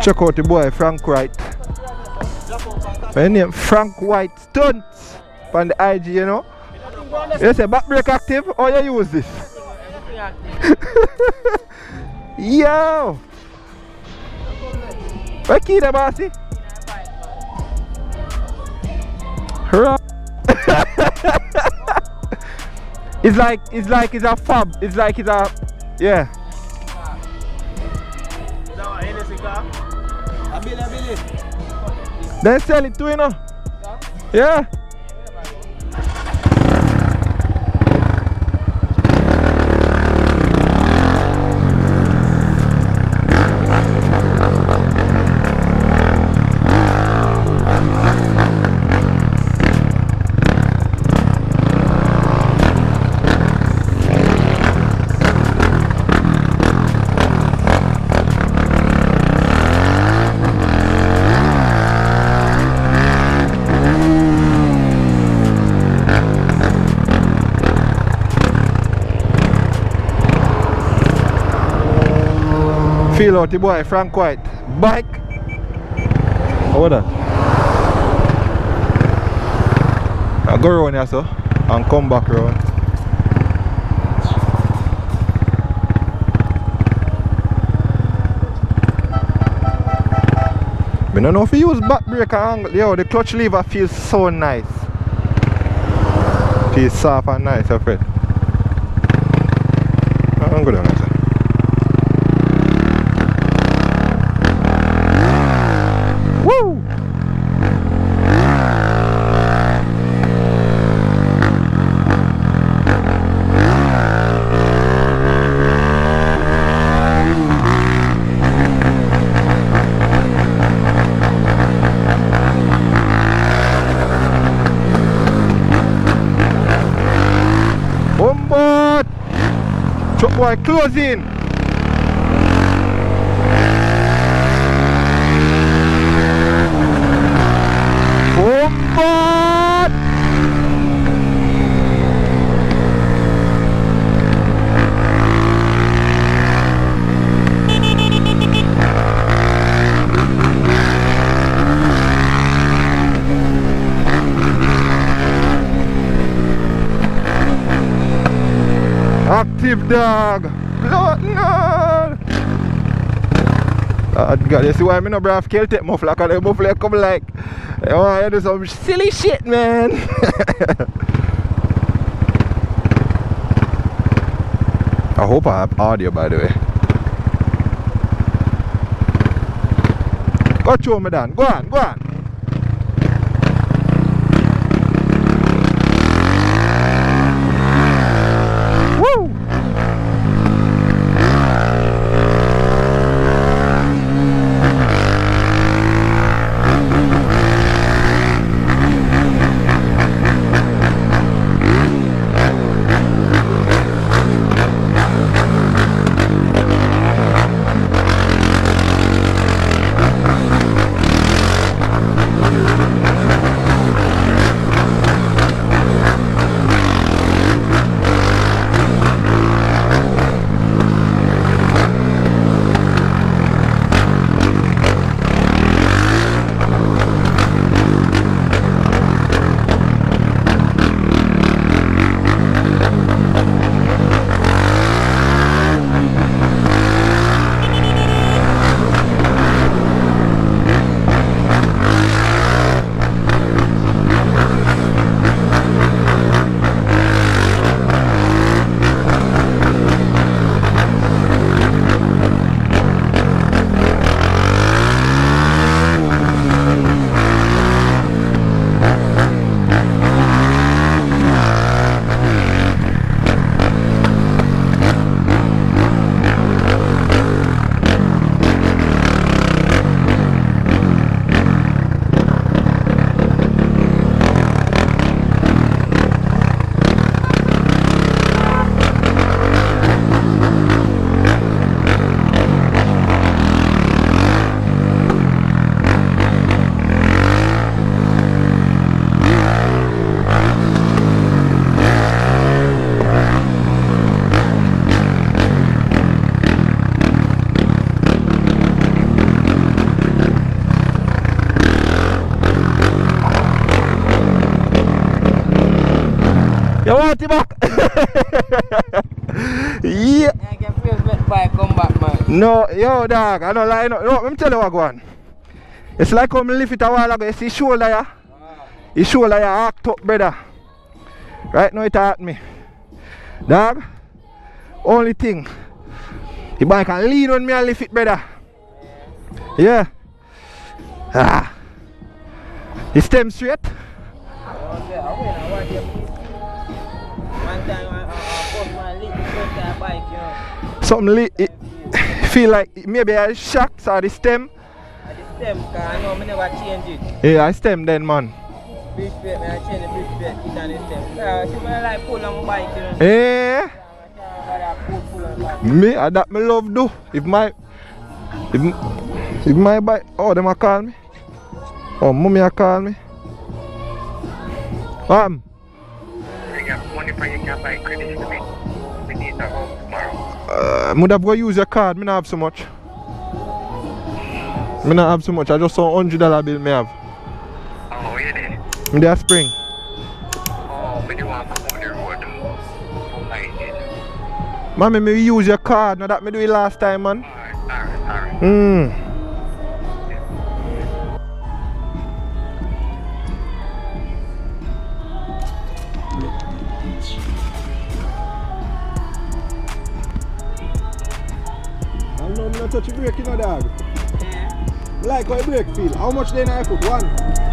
Check out the boy Frank White. My name Frank White Stunts on the IG, you know. You say back brake active or you use this? Yo! What key the bossy? Hurrah! It's like it's a fob. It's like it's a yeah. They sell it too, you know? Yeah. Feel out the boy Frank White bike. What that? I go around here so and come back around. I don't know if you use back brake angle. Yo, the clutch lever feels so nice. Feels soft and nice, I feel. I'm good on that. Woo! Bombard! Truck boy closing! Bombard! Active dog! Blood no! God, you see why I no brave kill take muffler, because the muffler come like you want to do some silly shit, man. I hope I have audio, by the way. Go show me, Dan. Go on, go on. Woo! You want it back? Yeah. I can feel that bike come back, man. No, yo dog, I don't lie. No, let me tell you what go on. It's like when I lift it a while ago. You see shoulder ya? His shoulder ya act up, brother. Right now it hurt me. Dog, only thing. The bike can lean on me and lift it, brother. Yeah. Ah. You stem straight? One time I bought my lip first time bike, you know. Something feel like maybe I shocked or the stem. At the stem, because I know I never change it. Yeah, I stem then, man. Big plate, I change the big plate, it on the stem. Yeah, see when I like pull on my bike, you know. Eh? Pull on my bike. Me, that me love do. If my bike, oh, them a call me. Oh, mommy a call me. You got money for you can buy credit for me. We need to go tomorrow. I would have go use your card. Me not have so much. Me not have so much. I just saw $100 bill me have. Oh, you did? Me there spring. Oh, but you want to go on the road. Oh, my God. Mommy, me use your card. Now that me do it last time, man. Alright. I know I'm not touch the brake, you know, dog. Like how the brake feel. How much then I put? 1?